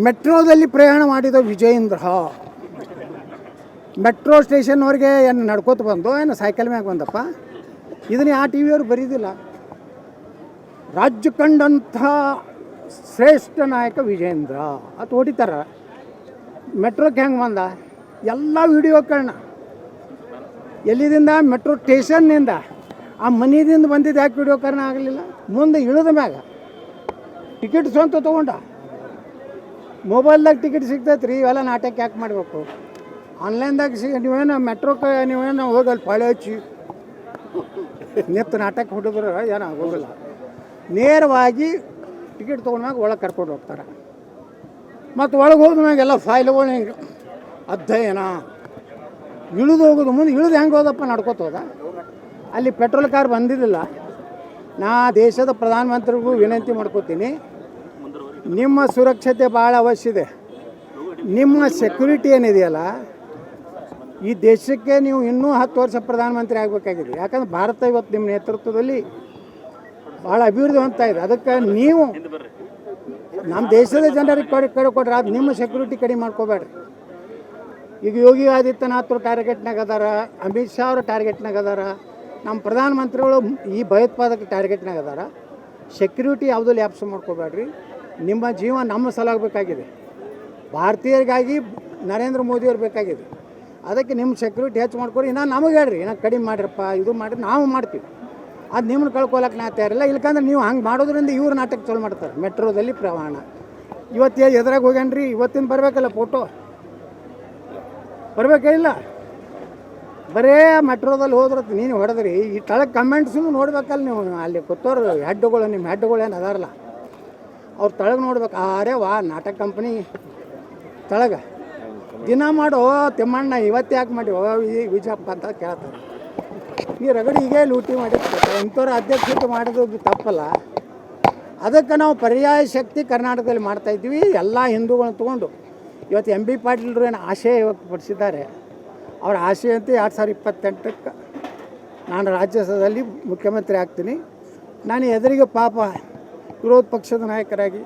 ಮೆಟ್ರೋದಲ್ಲಿ ಪ್ರಯಾಣ ಮಾಡಿದ ವಿಜಯೇಂದ್ರ ಮೆಟ್ರೋ ಸ್ಟೇಷನ್ವರೆಗೆ ಏನು ನಡ್ಕೋತ ಬಂದು ಏನು ಸೈಕಲ್ ಮ್ಯಾಗ ಬಂದಪ್ಪ. ಇದನ್ನ ಆ ಟಿ ವಿಯವ್ರು ಬರೀದಿಲ್ಲ. ರಾಜ್ಯ ಕಂಡಂಥ ಶ್ರೇಷ್ಠ ನಾಯಕ ವಿಜಯೇಂದ್ರ ಅದು ಹೊಡಿತಾರೆ. ಮೆಟ್ರೋಕ್ಕೆ ಹೆಂಗೆ ಬಂದ ಎಲ್ಲ ವಿಡಿಯೋಗಳನ್ನ ಎಲ್ಲಿದಿಂದ ಮೆಟ್ರೋ ಸ್ಟೇಷನ್ನಿಂದ ಆ ಮನೆಯಿಂದ ಬಂದಿದ್ದು ಯಾಕೆ ವಿಡಿಯೋಕರಣ ಆಗಲಿಲ್ಲ? ಮುಂದೆ ಇಳಿದ ಮ್ಯಾಗ ಟಿಕೆಟ್ ಸ್ವಂತ ತೊಗೊಂಡ. ಮೊಬೈಲ್ದಾಗ ಟಿಕೆಟ್ ಸಿಗ್ತೈತೆ ರೀ. ಇವೆಲ್ಲ ನಾಟಕ ಯಾಕೆ ಮಾಡಬೇಕು? ಆನ್ಲೈನ್ದಾಗ ನೀವೇನು ಮೆಟ್ರೋಕ್ಕೆ ನೀವೇನು ಹೋಗಲ್ಲ ಪಾಳೆ ಹಚ್ಚಿ ನಿತ್ತು ನಾಟಕ ಹೊಡಿದ್ರೆ ಏನೋ ಆಗೋದಿಲ್ಲ. ನೇರವಾಗಿ ಟಿಕೆಟ್ ತೊಗೊಂಡ್ಮ್ಯಾಗ ಒಳಗೆ ಕರ್ಕೊಂಡು ಹೋಗ್ತಾರೆ. ಮತ್ತು ಒಳಗೆ ಹೋದ್ಮ್ಯಾಗ ಎಲ್ಲ ಫೈಲ್ಗಳು ಹಿಂಗೆ ಅಧ್ಯಯನ ಇಳಿದು ಹೋಗೋದು. ಮುಂದೆ ಇಳಿದು ಹೆಂಗೆ ಹೋದಪ್ಪ ನಡ್ಕೋತ ಹೋದ. ಅಲ್ಲಿ ಪೆಟ್ರೋಲ್ ಕಾರ್ ಬಂದಿದ್ದಿಲ್ಲ. ನಾ ದೇಶದ ಪ್ರಧಾನಮಂತ್ರಿಗೂ ವಿನಂತಿ ಮಾಡ್ಕೋತೀನಿ, ನಿಮ್ಮ ಸುರಕ್ಷತೆ ಭಾಳ ಅವಶ್ಯ ಇದೆ. ನಿಮ್ಮ ಸೆಕ್ಯೂರಿಟಿ ಏನಿದೆಯಲ್ಲ, ಈ ದೇಶಕ್ಕೆ ನೀವು ಇನ್ನೂ 10 ವರ್ಷ ಪ್ರಧಾನಮಂತ್ರಿ ಆಗಬೇಕಾಗಿದೆ. ಯಾಕಂದ್ರೆ ಭಾರತ ಇವತ್ತು ನಿಮ್ಮ ನೇತೃತ್ವದಲ್ಲಿ ಭಾಳ ಅಭಿವೃದ್ಧಿ ಹೊಂದ್ತಾ ಇದೆ. ಅದಕ್ಕೆ ನೀವು ನಮ್ಮ ದೇಶದ ಜನರಿಗೆ ಕಡೆ ಕೊಡ್ರಿ, ಅದು ನಿಮ್ಮ ಸೆಕ್ಯೂರಿಟಿ ಕಡಿಮೆ ಮಾಡ್ಕೋಬೇಡ್ರಿ. ಈಗ ಯೋಗಿ ಆದಿತ್ಯನಾಥ್ರು ಟಾರ್ಗೆಟ್ನಾಗ ಅದಾರ, ಅಮಿತ್ ಶಾ ಅವರು ಟಾರ್ಗೆಟ್ನಾಗ ಅದಾರ, ನಮ್ಮ ಪ್ರಧಾನಮಂತ್ರಿಗಳು ಈ ಭಯೋತ್ಪಾದಕ ಟಾರ್ಗೆಟ್ನಾಗ ಅದಾರ. ಸೆಕ್ಯೂರಿಟಿ ಯಾವುದೂ ಲ್ಯಾಪ್ಸ್ ಮಾಡ್ಕೋಬೇಡ್ರಿ. ನಿಮ್ಮ ಜೀವ ನಮ್ಮ ಸಲಾಗಬೇಕಾಗಿದೆ. ಭಾರತೀಯರಿಗಾಗಿ ನರೇಂದ್ರ ಮೋದಿಯವ್ರು ಬೇಕಾಗಿದೆ. ಅದಕ್ಕೆ ನಿಮ್ಮ ಸೆಕ್ಯೂರಿಟಿ ಹೆಚ್ಚು ಮಾಡ್ಕೊರಿ. ಇನ್ನು ನಮಗೆ ಹೇಳ್ರಿ, ಇನ್ನು ಕಡಿಮೆ ಮಾಡಿರಪ್ಪ, ಇದು ಮಾಡಿರಿ, ನಾವು ಮಾಡ್ತೀವಿ. ಅದು ನಿಮ್ಮನ್ನು ಕಳ್ಕೊಳಕ್ಕೆ ನಾ ತಯಾರಿಲ್ಲ. ಇಲ್ಕಂದ್ರೆ ನೀವು ಹಂಗೆ ಮಾಡೋದ್ರಿಂದ ಇವ್ರು ನಾಟಕ ಚಾಲು ಮಾಡ್ತಾರೆ. ಮೆಟ್ರೋದಲ್ಲಿ ಪ್ರಯಾಣ ಇವತ್ತು ಎದ್ರಾಗ ಹೋಗ್ಯಾನ್ರಿ. ಇವತ್ತಿನ ಬರಬೇಕಲ್ಲ ಫೋಟೋ, ಬರಬೇಕೇ ಇಲ್ಲ? ಬರೇ ಮೆಟ್ರೋದಲ್ಲಿ ಹೋದ್ರೆ ನೀನು ಹೊಡೆದ್ರಿ. ಈ ತಳಗೆ ಕಮೆಂಟ್ಸು ನೋಡ್ಬೇಕಲ್ಲ ನೀವು. ಅಲ್ಲಿ ಕೂತೋರು ಹೆಡ್ಡುಗಳು, ನಿಮ್ಮ ಹೆಡ್ಡುಗಳು ಏನು ಅದಾರಲ್ಲ, ಅವ್ರು ತಳಗೆ ನೋಡ್ಬೇಕು. ಅರೆ ವಾ, ನಾಟಕ ಕಂಪ್ನಿ ತಳಗೆ ದಿನ ಮಾಡೋ ತಿಮ್ಮಣ್ಣ ಇವತ್ತು ಯಾಕೆ ಮಾಡಿ ಈ ವಿಜಯಪ್ಪ ಅಂತ ಕೇಳ್ತಾರೆ. ಈ ರಗಡಿ ಹೀಗೆ ಲೂಟಿ ಮಾಡಿರ್ತಾರೆ. ಇಂಥವ್ರ ಅಧ್ಯಕ್ಷತೆ ಮಾಡೋದು ತಪ್ಪಲ್ಲ. ಅದಕ್ಕೆ ನಾವು ಪರ್ಯಾಯ ಶಕ್ತಿ ಕರ್ನಾಟಕದಲ್ಲಿ ಮಾಡ್ತಾಯಿದ್ವಿ. ಎಲ್ಲ ಹಿಂದೂಗಳನ್ನ ತೊಗೊಂಡು ಇವತ್ತು MB ಪಾಟೀಲ್ರು ಏನು ಆಶಯ ವ್ಯಕ್ತಪಡಿಸಿದ್ದಾರೆ. ಅವ್ರ ಆಶೆಯಂತೆ 2028ಕ್ಕೆ ನಾನು ರಾಜ್ಯಸಭೆಯಲ್ಲಿ ಮುಖ್ಯಮಂತ್ರಿ ಆಗ್ತೀನಿ. ನಾನು ಎದುರಿಗೆ ಪಾಪ ವಿರೋಧ ಪಕ್ಷದ ನಾಯಕರಾಗಿ